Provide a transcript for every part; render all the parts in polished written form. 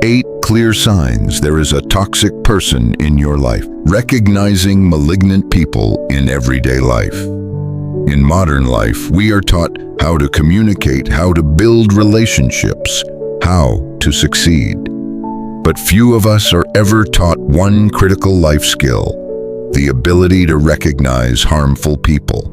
8 clear signs there is a toxic person in your life. Recognizing malignant people in everyday life. In modern life, we are taught how to communicate, how to build relationships, how to succeed. But few of us are ever taught one critical life skill: the ability to recognize harmful people.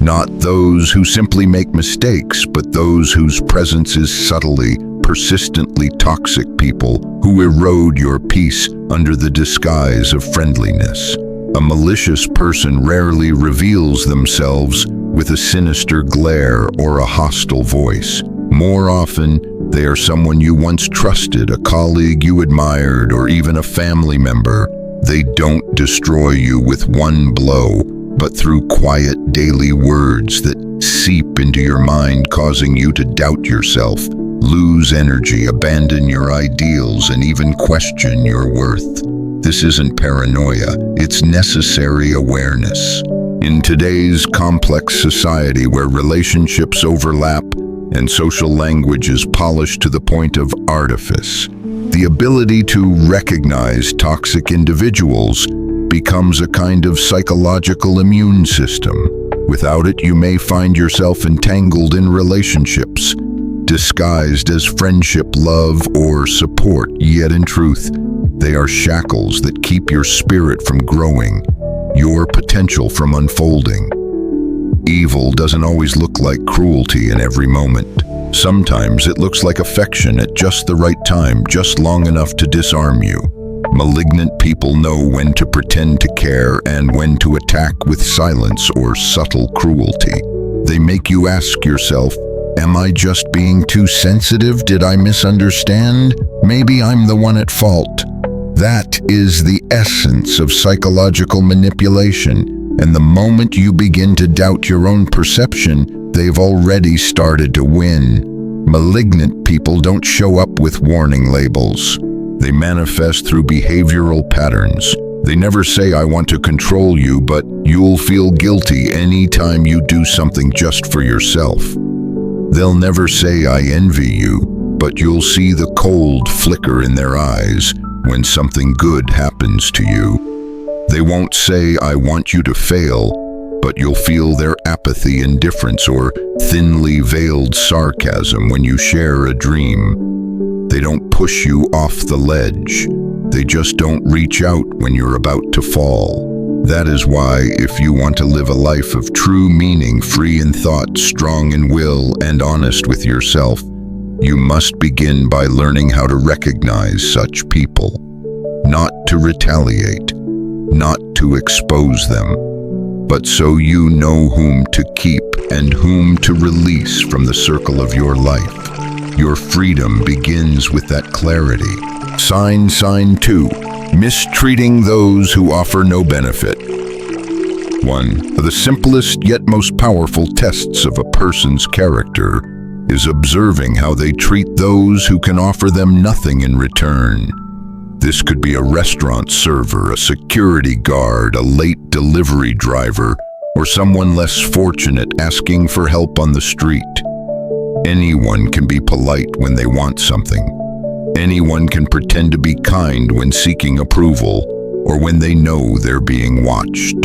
Not those who simply make mistakes, but those whose presence is subtly, persistently toxic, people who erode your peace under the disguise of friendliness. A malicious person rarely reveals themselves with a sinister glare or a hostile voice. More often, they are someone you once trusted, a colleague you admired, or even a family member. They don't destroy you with one blow, but through quiet daily words that seep into your mind, causing you to doubt yourself, lose energy, abandon your ideals, and even question your worth. This isn't paranoia, it's necessary awareness. In today's complex society where relationships overlap and social language is polished to the point of artifice, the ability to recognize toxic individuals becomes a kind of psychological immune system. Without it, you may find yourself entangled in relationships, disguised as friendship, love, or support, yet in truth, they are shackles that keep your spirit from growing, your potential from unfolding. Evil doesn't always look like cruelty in every moment. Sometimes it looks like affection at just the right time, just long enough to disarm you. Malignant people know when to pretend to care and when to attack with silence or subtle cruelty. They make you ask yourself, am I just being too sensitive? Did I misunderstand? Maybe I'm the one at fault. That is the essence of psychological manipulation. And the moment you begin to doubt your own perception, they've already started to win. Malignant people don't show up with warning labels. They manifest through behavioral patterns. They never say, I want to control you, but you'll feel guilty anytime you do something just for yourself. They'll never say, I envy you, but you'll see the cold flicker in their eyes when something good happens to you. They won't say, I want you to fail, but you'll feel their apathy, indifference, or thinly veiled sarcasm when you share a dream. They don't push you off the ledge. They just don't reach out when you're about to fall. That is why, if you want to live a life of true meaning, free in thought, strong in will, and honest with yourself, you must begin by learning how to recognize such people. Not to retaliate, not to expose them, but so you know whom to keep and whom to release from the circle of your life. Your freedom begins with that clarity. Sign 2. Mistreating those who offer no benefit. One of the simplest yet most powerful tests of a person's character is observing how they treat those who can offer them nothing in return. This could be a restaurant server, a security guard, a late delivery driver, or someone less fortunate asking for help on the street. Anyone can be polite when they want something. Anyone can pretend to be kind when seeking approval, or when they know they're being watched.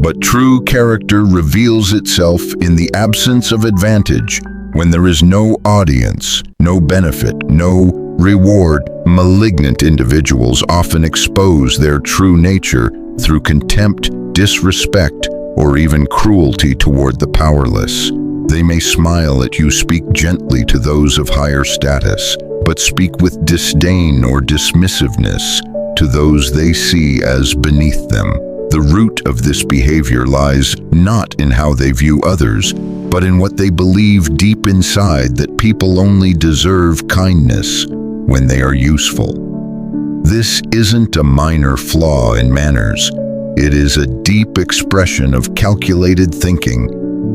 But true character reveals itself in the absence of advantage, when there is no audience, no benefit, no reward. Malignant individuals often expose their true nature through contempt, disrespect, or even cruelty toward the powerless. They may smile at you, speak gently to those of higher status, but speak with disdain or dismissiveness to those they see as beneath them. The root of this behavior lies not in how they view others, but in what they believe deep inside, that people only deserve kindness when they are useful. This isn't a minor flaw in manners. It is a deep expression of calculated thinking,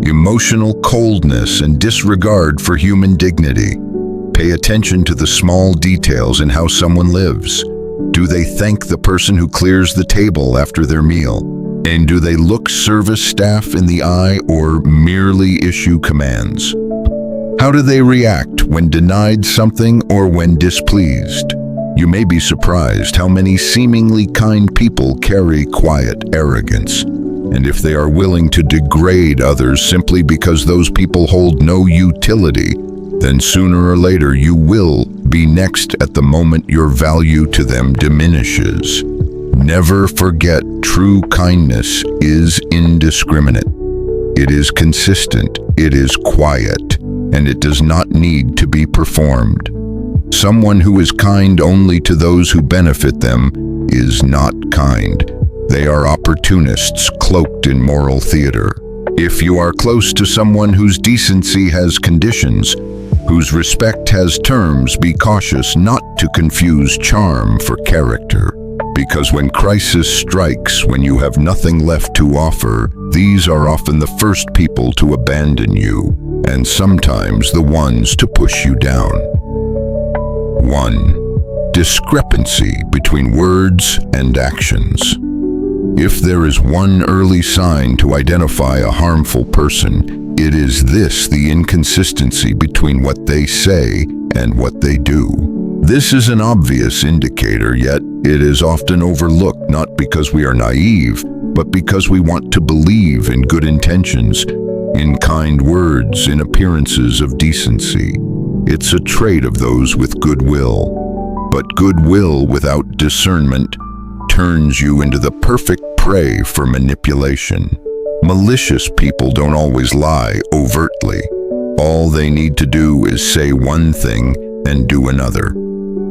emotional coldness, and disregard for human dignity. Pay attention to the small details in how someone lives. Do they thank the person who clears the table after their meal? And do they look service staff in the eye or merely issue commands? How do they react when denied something or when displeased? You may be surprised how many seemingly kind people carry quiet arrogance. And if they are willing to degrade others simply because those people hold no utility, then sooner or later you will be next at the moment your value to them diminishes. Never forget, true kindness is indiscriminate. It is consistent, it is quiet, and it does not need to be performed. Someone who is kind only to those who benefit them is not kind. They are opportunists cloaked in moral theater. If you are close to someone whose decency has conditions, whose respect has terms, be cautious not to confuse charm for character. Because when crisis strikes, when you have nothing left to offer, these are often the first people to abandon you, and sometimes the ones to push you down. 1. Discrepancy between words and actions. If there is one early sign to identify a harmful person, it is this: the inconsistency between what they say and what they do. This is an obvious indicator, yet it is often overlooked, not because we are naive, but because we want to believe in good intentions, in kind words, in appearances of decency. It's a trait of those with goodwill. But goodwill without discernment turns you into the perfect prey for manipulation. Malicious people don't always lie overtly. All they need to do is say one thing and do another.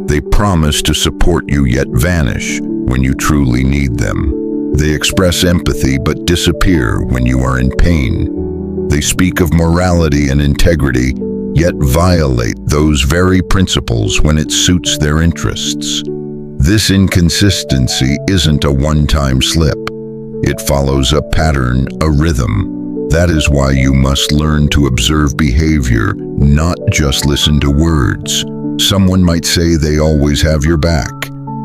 They promise to support you yet vanish when you truly need them. They express empathy but disappear when you are in pain. They speak of morality and integrity, yet violate those very principles when it suits their interests. This inconsistency isn't a one-time slip. It follows a pattern, a rhythm. That is why you must learn to observe behavior, not just listen to words. Someone might say they always have your back,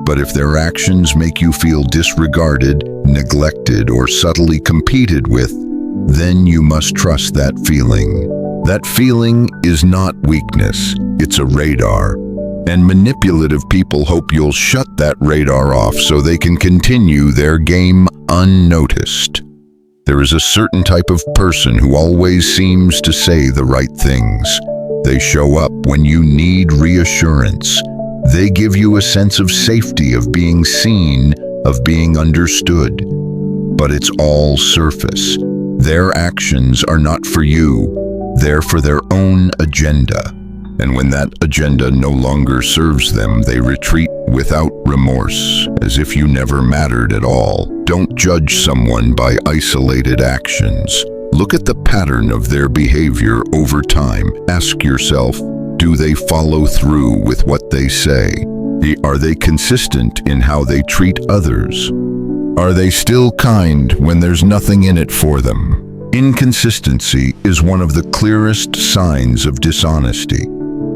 but if their actions make you feel disregarded, neglected, or subtly competed with, then you must trust that feeling. That feeling is not weakness, it's a radar. And manipulative people hope you'll shut that radar off so they can continue their game unnoticed. There is a certain type of person who always seems to say the right things. They show up when you need reassurance. They give you a sense of safety, of being seen, of being understood. But it's all surface. Their actions are not for you. They're for their own agenda. And when that agenda no longer serves them, they retreat without remorse, as if you never mattered at all. Don't judge someone by isolated actions. Look at the pattern of their behavior over time. Ask yourself, do they follow through with what they say? Are they consistent in how they treat others? Are they still kind when there's nothing in it for them? Inconsistency is one of the clearest signs of dishonesty.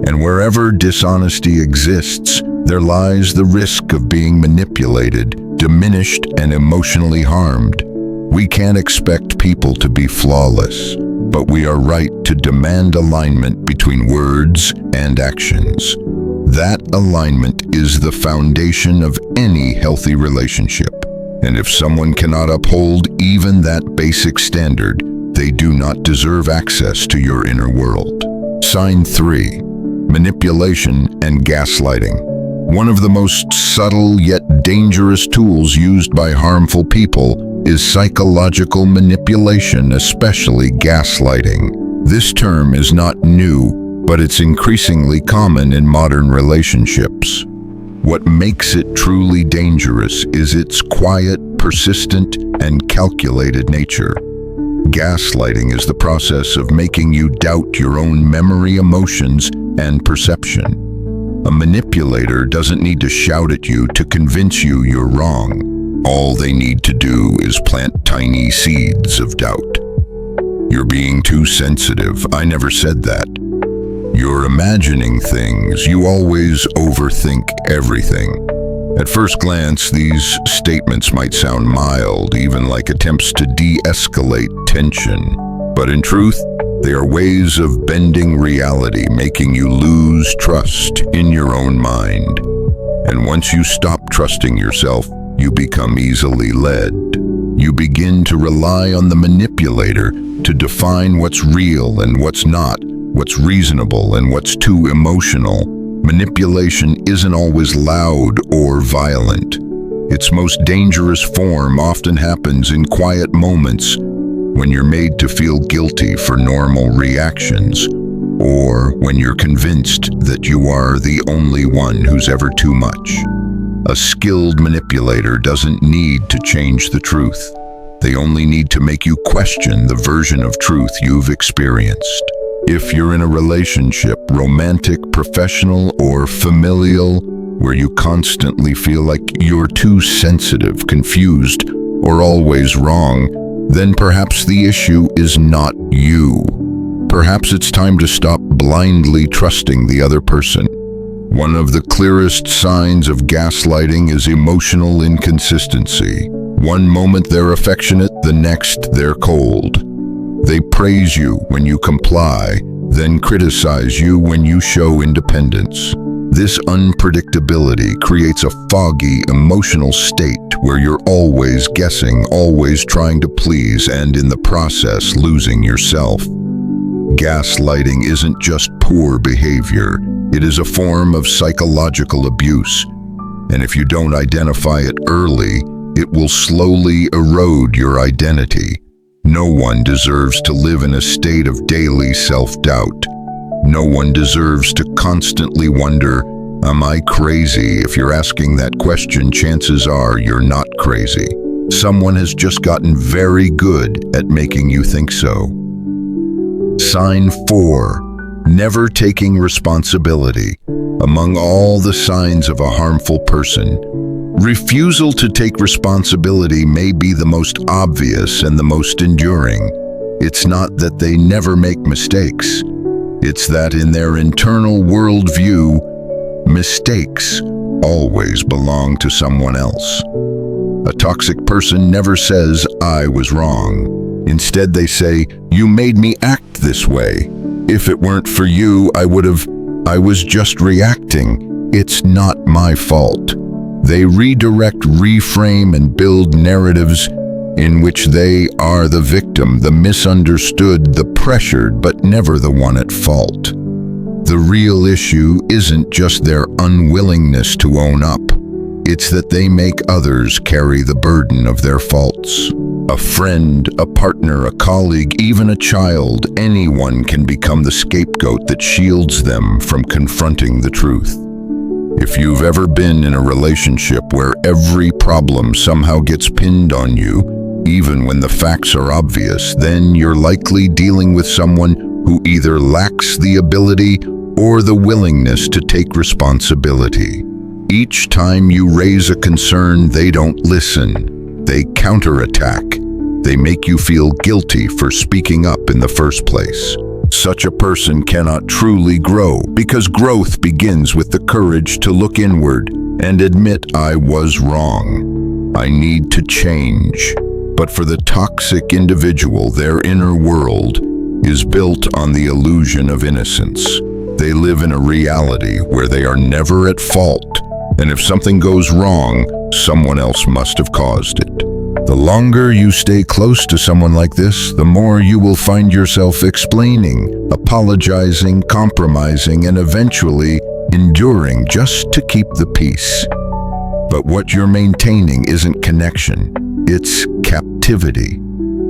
And wherever dishonesty exists, there lies the risk of being manipulated, diminished, and emotionally harmed. We can't expect people to be flawless, but we are right to demand alignment between words and actions. That alignment is the foundation of any healthy relationship. And if someone cannot uphold even that basic standard, they do not deserve access to your inner world. Sign 3. Manipulation and gaslighting. One of the most subtle yet dangerous tools used by harmful people is psychological manipulation, especially gaslighting. This term is not new, but it's increasingly common in modern relationships. What makes it truly dangerous is its quiet, persistent, and calculated nature. Gaslighting is the process of making you doubt your own memory, emotions, and perception. A manipulator doesn't need to shout at you to convince you you're wrong. All they need to do is plant tiny seeds of doubt. You're being too sensitive. I never said that. You're imagining things. You always overthink everything. At first glance, these statements might sound mild, even like attempts to de-escalate tension. But in truth, they are ways of bending reality, making you lose trust in your own mind. And once you stop trusting yourself, you become easily led. You begin to rely on the manipulator to define what's real and what's not, what's reasonable and what's too emotional. Manipulation isn't always loud or violent. Its most dangerous form often happens in quiet moments when you're made to feel guilty for normal reactions, or when you're convinced that you are the only one who's ever too much. A skilled manipulator doesn't need to change the truth. They only need to make you question the version of truth you've experienced. If you're in a relationship, romantic, professional, or familial, where you constantly feel like you're too sensitive, confused, or always wrong, then perhaps the issue is not you. Perhaps it's time to stop blindly trusting the other person. One of the clearest signs of gaslighting is emotional inconsistency. One moment they're affectionate, the next they're cold. They praise you when you comply, then criticize you when you show independence. This unpredictability creates a foggy, emotional state where you're always guessing, always trying to please, and in the process losing yourself. Gaslighting isn't just poor behavior. It is a form of psychological abuse. And if you don't identify it early, it will slowly erode your identity. No one deserves to live in a state of daily self-doubt. No one deserves to constantly wonder, am I crazy? If you're asking that question, chances are you're not crazy. Someone has just gotten very good at making you think so. Sign 4. Never taking responsibility. Among all the signs of a harmful person, refusal to take responsibility may be the most obvious and the most enduring. It's not that they never make mistakes. It's that in their internal worldview, mistakes always belong to someone else. A toxic person never says, I was wrong. Instead, they say, you made me act this way. If it weren't for you, I was just reacting. It's not my fault. They redirect, reframe, and build narratives in which they are the victim, the misunderstood, the pressured, but never the one at fault. The real issue isn't just their unwillingness to own up. It's that they make others carry the burden of their faults. A friend, a partner, a colleague, even a child, anyone can become the scapegoat that shields them from confronting the truth. If you've ever been in a relationship where every problem somehow gets pinned on you, even when the facts are obvious, then you're likely dealing with someone who either lacks the ability or the willingness to take responsibility. Each time you raise a concern, they don't listen. They counterattack. They make you feel guilty for speaking up in the first place. Such a person cannot truly grow, because growth begins with the courage to look inward and admit, I was wrong. I need to change. But for the toxic individual, their inner world is built on the illusion of innocence. They live in a reality where they are never at fault, and if something goes wrong, someone else must have caused it. The longer you stay close to someone like this, the more you will find yourself explaining, apologizing, compromising, and eventually enduring just to keep the peace. But what you're maintaining isn't connection, it's captivity.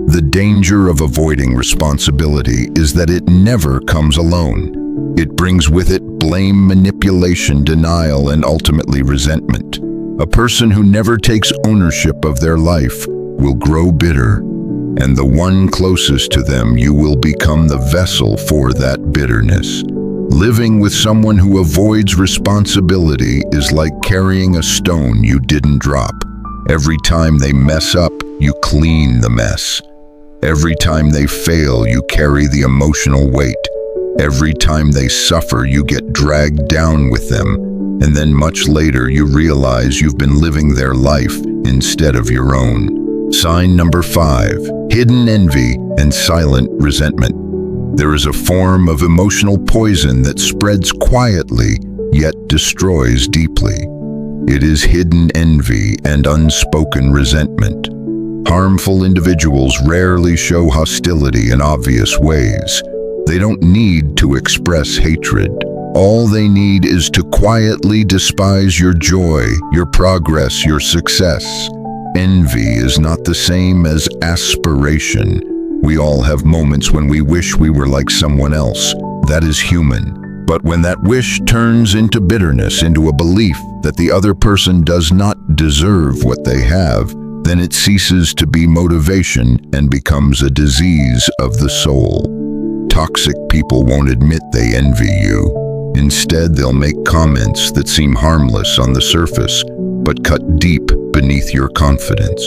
The danger of avoiding responsibility is that it never comes alone. It brings with it blame, manipulation, denial, and ultimately resentment. A person who never takes ownership of their life will grow bitter, and the one closest to them, you will become the vessel for that bitterness. Living with someone who avoids responsibility is like carrying a stone you didn't drop. Every time they mess up, you clean the mess. Every time they fail, you carry the emotional weight. Every time they suffer, you get dragged down with them. And then much later, you realize you've been living their life instead of your own. Sign number 5, hidden envy and silent resentment. There is a form of emotional poison that spreads quietly, yet destroys deeply. It is hidden envy and unspoken resentment. Harmful individuals rarely show hostility in obvious ways. They don't need to express hatred. All they need is to quietly despise your joy, your progress, your success. Envy is not the same as aspiration. We all have moments when we wish we were like someone else. That is human. But when that wish turns into bitterness, into a belief that the other person does not deserve what they have, then it ceases to be motivation and becomes a disease of the soul. Toxic people won't admit they envy you. Instead, they'll make comments that seem harmless on the surface, but cut deep beneath your confidence.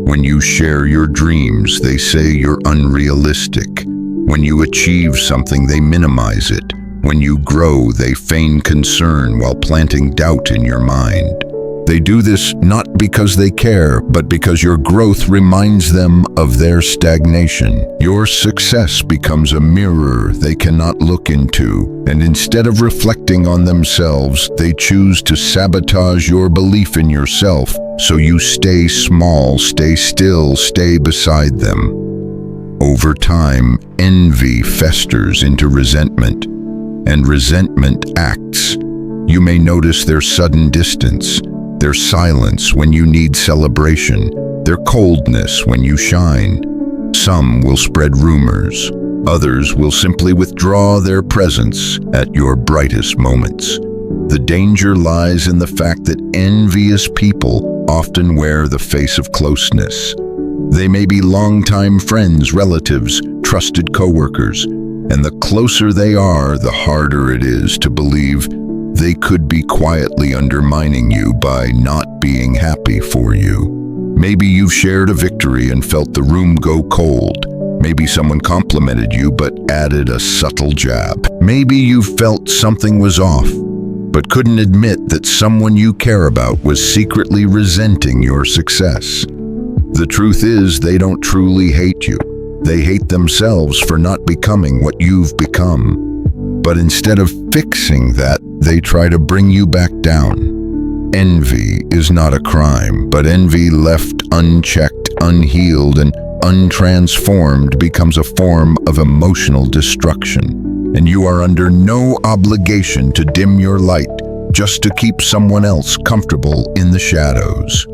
When you share your dreams, they say you're unrealistic. When you achieve something, they minimize it. When you grow, they feign concern while planting doubt in your mind. They do this not because they care, but because your growth reminds them of their stagnation. Your success becomes a mirror they cannot look into, and instead of reflecting on themselves, they choose to sabotage your belief in yourself, so you stay small, stay still, stay beside them. Over time, envy festers into resentment, and resentment acts. You may notice their sudden distance, their silence when you need celebration, their coldness when you shine. Some will spread rumors. Others will simply withdraw their presence at your brightest moments. The danger lies in the fact that envious people often wear the face of closeness. They may be longtime friends, relatives, trusted coworkers, and the closer they are, the harder it is to believe they could be quietly undermining you by not being happy for you. Maybe you've shared a victory and felt the room go cold. Maybe someone complimented you but added a subtle jab. Maybe you felt something was off, but couldn't admit that someone you care about was secretly resenting your success. The truth is, they don't truly hate you. They hate themselves for not becoming what you've become. But instead of fixing that, they try to bring you back down. Envy is not a crime, but envy left unchecked, unhealed, and untransformed becomes a form of emotional destruction. And you are under no obligation to dim your light just to keep someone else comfortable in the shadows.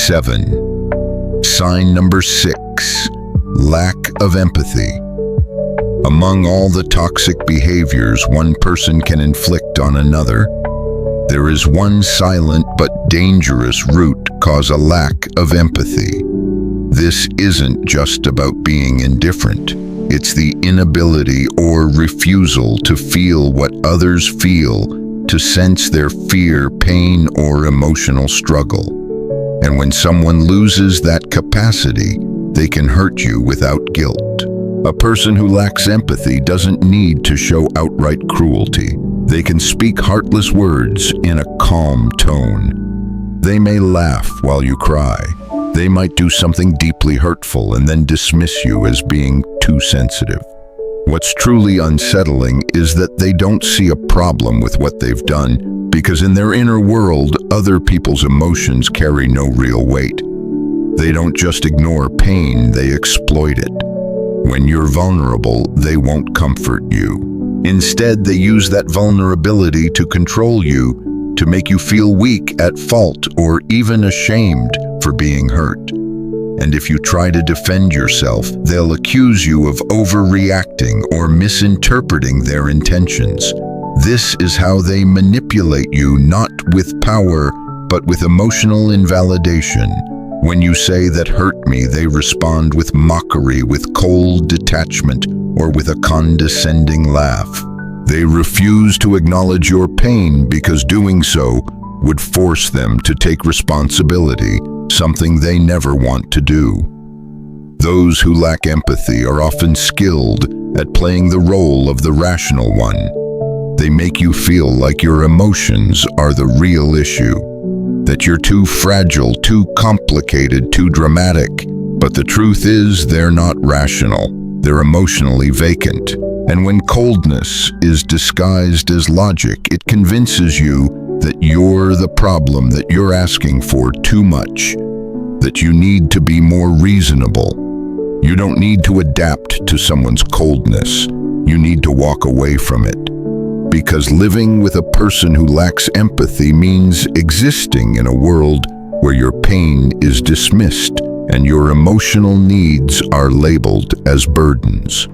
7. Sign number 6. Lack of empathy. Among all the toxic behaviors one person can inflict on another, there is one silent but dangerous root cause a lack of empathy. This isn't just about being indifferent. It's the inability or refusal to feel what others feel, to sense their fear, pain, or emotional struggle. And when someone loses that capacity, they can hurt you without guilt. A person who lacks empathy doesn't need to show outright cruelty. They can speak heartless words in a calm tone. They may laugh while you cry. They might do something deeply hurtful and then dismiss you as being too sensitive. What's truly unsettling is that they don't see a problem with what they've done, because in their inner world, other people's emotions carry no real weight. They don't just ignore pain, they exploit it. When you're vulnerable, they won't comfort you. Instead, they use that vulnerability to control you, to make you feel weak, at fault, or even ashamed for being hurt. And if you try to defend yourself, they'll accuse you of overreacting or misinterpreting their intentions. This is how they manipulate you, not with power, but with emotional invalidation. When you say "that hurt me," they respond with mockery, with cold detachment, or with a condescending laugh. They refuse to acknowledge your pain because doing so would force them to take responsibility, something they never want to do. Those who lack empathy are often skilled at playing the role of the rational one. They make you feel like your emotions are the real issue, that you're too fragile, too complicated, too dramatic. But the truth is, they're not rational. They're emotionally vacant. And when coldness is disguised as logic, it convinces you that you're the problem, that you're asking for too much, that you need to be more reasonable. You don't need to adapt to someone's coldness. You need to walk away from it. Because living with a person who lacks empathy means existing in a world where your pain is dismissed and your emotional needs are labeled as burdens.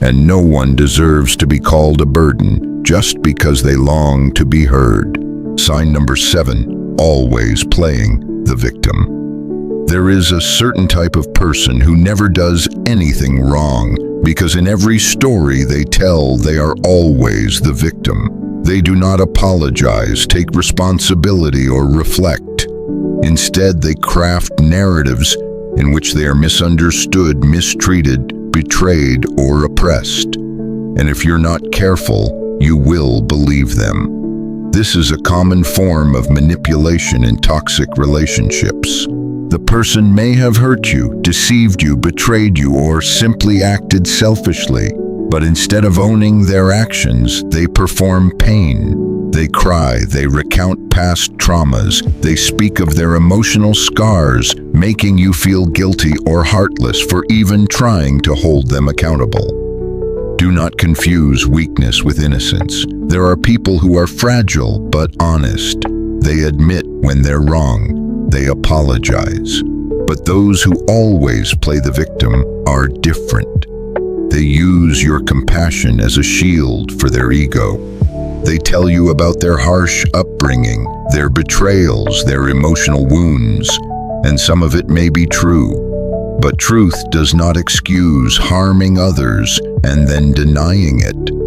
And no one deserves to be called a burden just because they long to be heard. Sign number 7, always playing the victim. There is a certain type of person who never does anything wrong, because in every story they tell, they are always the victim. They do not apologize, take responsibility, or reflect. Instead, they craft narratives in which they are misunderstood, mistreated, betrayed, or oppressed. And if you're not careful, you will believe them. This is a common form of manipulation in toxic relationships. The person may have hurt you, deceived you, betrayed you, or simply acted selfishly. But instead of owning their actions, they perform pain. They cry, they recount past traumas, they speak of their emotional scars, making you feel guilty or heartless for even trying to hold them accountable. Do not confuse weakness with innocence. There are people who are fragile but honest. They admit when they're wrong. They apologize. But those who always play the victim are different. They use your compassion as a shield for their ego. They tell you about their harsh upbringing, their betrayals, their emotional wounds, and some of it may be true. But truth does not excuse harming others and then denying it.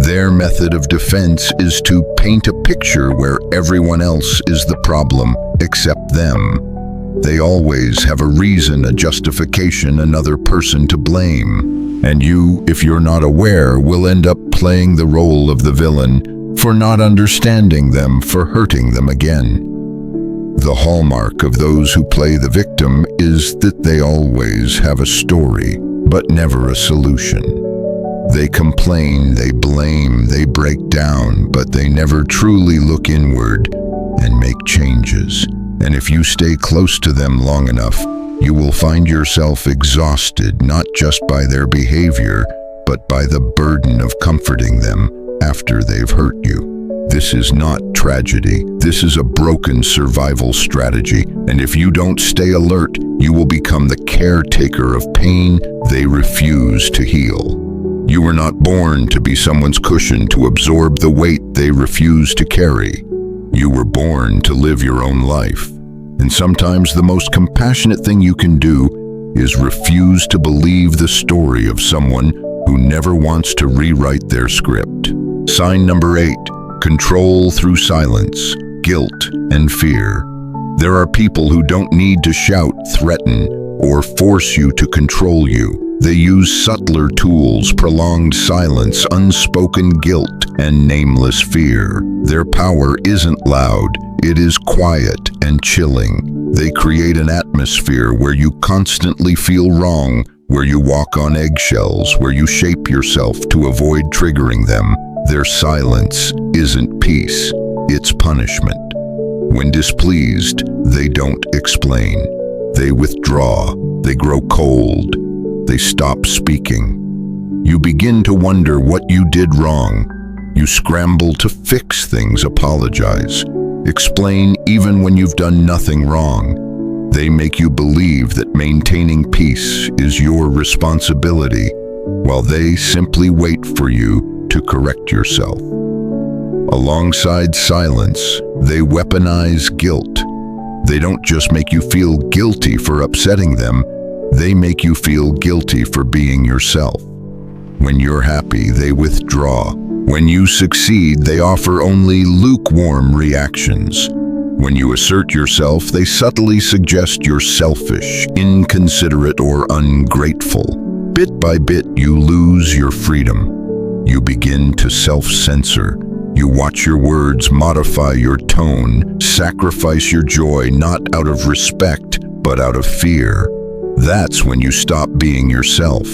Their method of defense is to paint a picture where everyone else is the problem except them. They always have a reason, a justification, another person to blame. And you, if you're not aware, will end up playing the role of the villain for not understanding them, for hurting them again. The hallmark of those who play the victim is that they always have a story, but never a solution. They complain, they blame, they break down, but they never truly look inward and make changes. And if you stay close to them long enough, you will find yourself exhausted not just by their behavior, but by the burden of comforting them after they've hurt you. This is not tragedy. This is a broken survival strategy. And if you don't stay alert, you will become the caretaker of pain they refuse to heal. You were not born to be someone's cushion to absorb the weight they refuse to carry. You were born to live your own life. And sometimes the most compassionate thing you can do is refuse to believe the story of someone who never wants to rewrite their script. Sign number 8, control through silence, guilt, and fear. There are people who don't need to shout, threaten, or force you to control you. They use subtler tools, prolonged silence, unspoken guilt, and nameless fear. Their power isn't loud, it is quiet and chilling. They create an atmosphere where you constantly feel wrong, where you walk on eggshells, where you shape yourself to avoid triggering them. Their silence isn't peace, it's punishment. When displeased, they don't explain. They withdraw, they grow cold, they stop speaking. You begin to wonder what you did wrong. You scramble to fix things, apologize, explain even when you've done nothing wrong. They make you believe that maintaining peace is your responsibility, while they simply wait for you to correct yourself. Alongside silence, they weaponize guilt. They don't just make you feel guilty for upsetting them, they make you feel guilty for being yourself. When you're happy, they withdraw. When you succeed, they offer only lukewarm reactions. When you assert yourself, they subtly suggest you're selfish, inconsiderate, or ungrateful. Bit by bit, you lose your freedom. You begin to self-censor. You watch your words, modify your tone, sacrifice your joy not out of respect, but out of fear. That's when you stop being yourself.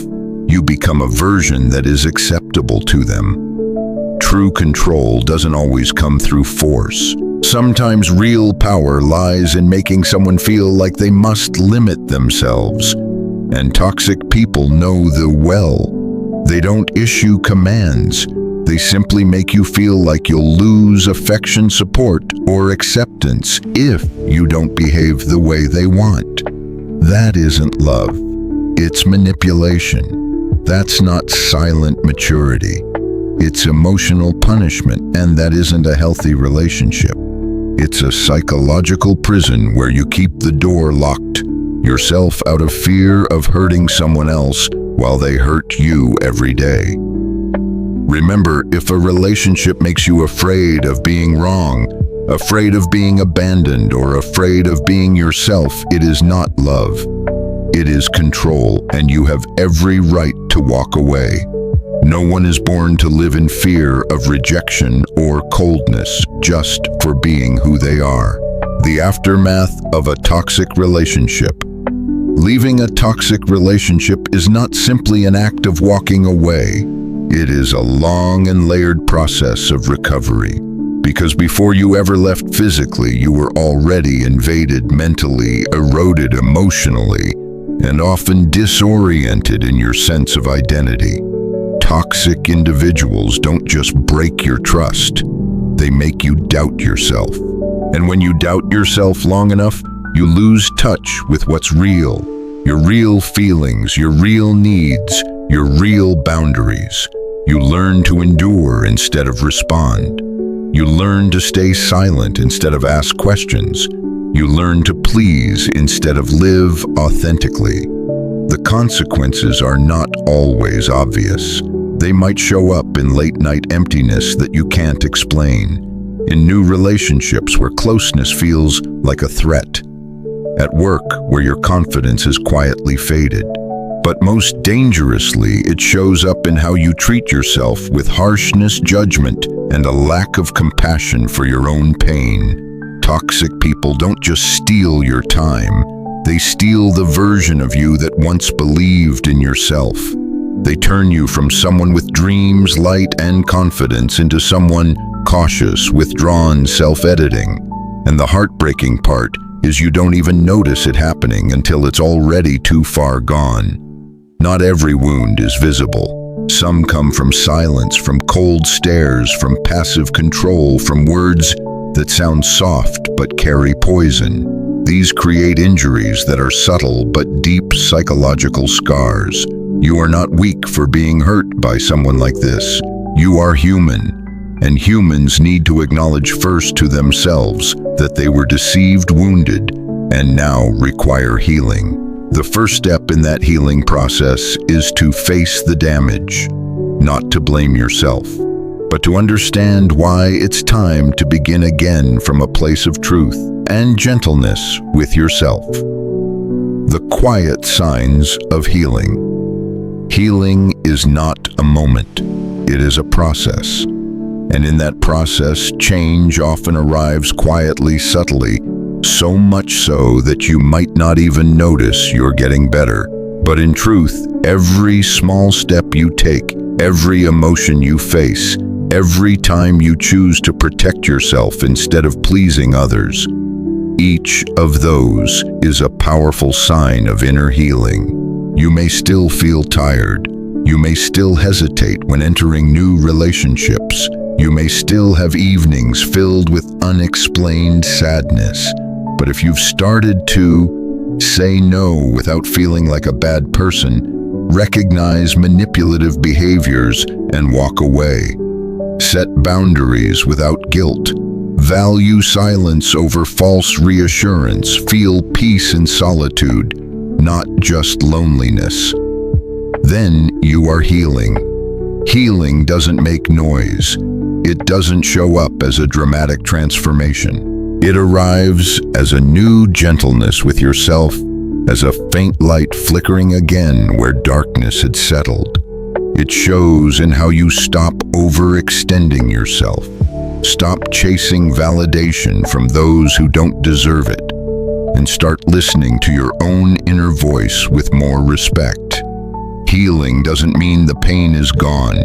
You become a version that is acceptable to them. True control doesn't always come through force. Sometimes real power lies in making someone feel like they must limit themselves. And toxic people know the well. They don't issue commands. They simply make you feel like you'll lose affection, support, or acceptance if you don't behave the way they want. That isn't love. It's manipulation. That's not silent maturity. It's emotional punishment, and that isn't a healthy relationship. It's a psychological prison where you keep the door locked, yourself out of fear of hurting someone else while they hurt you every day. Remember, if a relationship makes you afraid of being wrong, afraid of being abandoned, or afraid of being yourself, it is not love. It is control, and you have every right to walk away. No one is born to live in fear of rejection or coldness just for being who they are. The aftermath of a toxic relationship. Leaving a toxic relationship is not simply an act of walking away. It is a long and layered process of recovery. Because before you ever left physically, you were already invaded mentally, eroded emotionally, and often disoriented in your sense of identity. Toxic individuals don't just break your trust, they make you doubt yourself. And when you doubt yourself long enough, you lose touch with what's real, your real feelings, your real needs, your real boundaries. You learn to endure instead of respond. You learn to stay silent instead of ask questions. You learn to please instead of live authentically. The consequences are not always obvious. They might show up in late-night emptiness that you can't explain, in new relationships where closeness feels like a threat, at work where your confidence has quietly faded. But most dangerously, it shows up in how you treat yourself with harshness, judgment, and a lack of compassion for your own pain. Toxic people don't just steal your time, they steal the version of you that once believed in yourself. They turn you from someone with dreams, light, and confidence into someone cautious, withdrawn, self-editing. And the heartbreaking part is you don't even notice it happening until it's already too far gone. Not every wound is visible. Some come from silence, from cold stares, from passive control, from words that sound soft but carry poison. These create injuries that are subtle but deep psychological scars. You are not weak for being hurt by someone like this. You are human, and humans need to acknowledge first to themselves that they were deceived, wounded, and now require healing. The first step in that healing process is to face the damage, not to blame yourself, but to understand why it's time to begin again from a place of truth and gentleness with yourself. The quiet signs of healing. Healing is not a moment, it is a process. And in that process, change often arrives quietly, subtly, so much so that you might not even notice you're getting better. But in truth, every small step you take, every emotion you face, every time you choose to protect yourself instead of pleasing others, each of those is a powerful sign of inner healing. You may still feel tired. You may still hesitate when entering new relationships. You may still have evenings filled with unexplained sadness. But if you've started to say no without feeling like a bad person, recognize manipulative behaviors and walk away. Set boundaries without guilt. Value silence over false reassurance. Feel peace in solitude, not just loneliness. Then you are healing. Healing doesn't make noise. It doesn't show up as a dramatic transformation. It arrives as a new gentleness with yourself, as a faint light flickering again where darkness had settled. It shows in how you stop overextending yourself. Stop chasing validation from those who don't deserve it, and start listening to your own inner voice with more respect. Healing doesn't mean the pain is gone.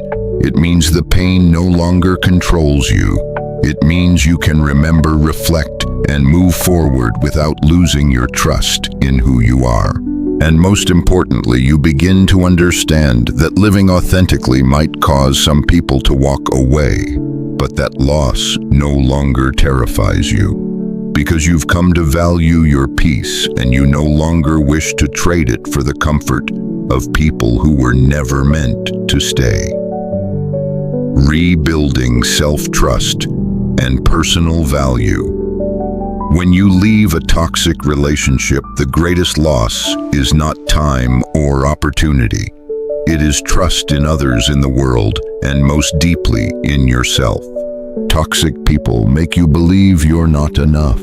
It means the pain no longer controls you. It means you can remember, reflect, and move forward without losing your trust in who you are. And most importantly, you begin to understand that living authentically might cause some people to walk away, but that loss no longer terrifies you, because you've come to value your peace and you no longer wish to trade it for the comfort of people who were never meant to stay. Rebuilding self-trust and personal value. When you leave a toxic relationship, the greatest loss is not time or opportunity. It is trust in others, in the world, and most deeply in yourself. Toxic people make you believe you're not enough,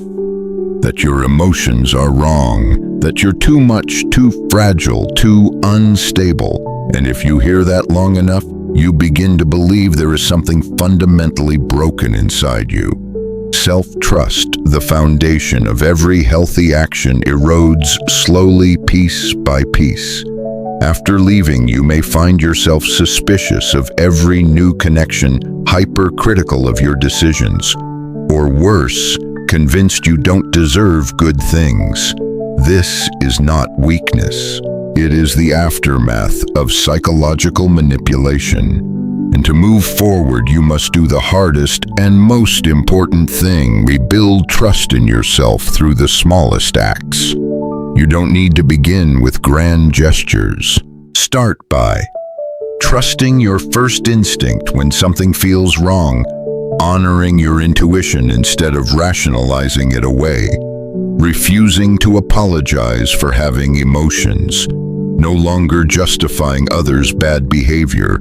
that your emotions are wrong, that you're too much, too fragile, too unstable. And if you hear that long enough, you begin to believe there is something fundamentally broken inside you. Self-trust, the foundation of every healthy action, erodes slowly, piece by piece. After leaving, you may find yourself suspicious of every new connection, hypercritical of your decisions, or worse, convinced you don't deserve good things. This is not weakness. It is the aftermath of psychological manipulation. And to move forward, you must do the hardest and most important thing: rebuild trust in yourself through the smallest acts. You don't need to begin with grand gestures. Start by trusting your first instinct when something feels wrong, honoring your intuition instead of rationalizing it away, refusing to apologize for having emotions, no longer justifying others' bad behavior,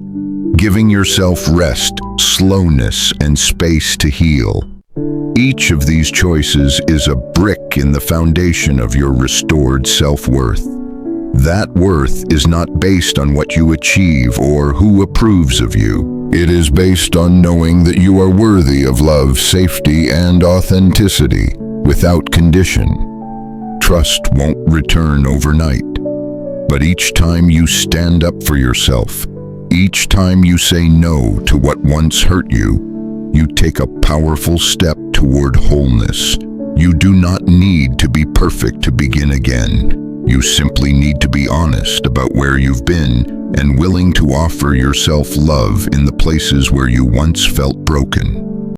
giving yourself rest, slowness, and space to heal. Each of these choices is a brick in the foundation of your restored self-worth. That worth is not based on what you achieve or who approves of you. It is based on knowing that you are worthy of love, safety, and authenticity without condition. Trust won't return overnight, but each time you stand up for yourself, each time you say no to what once hurt you, you take a powerful step toward wholeness. You do not need to be perfect to begin again. You simply need to be honest about where you've been and willing to offer yourself love in the places where you once felt broken.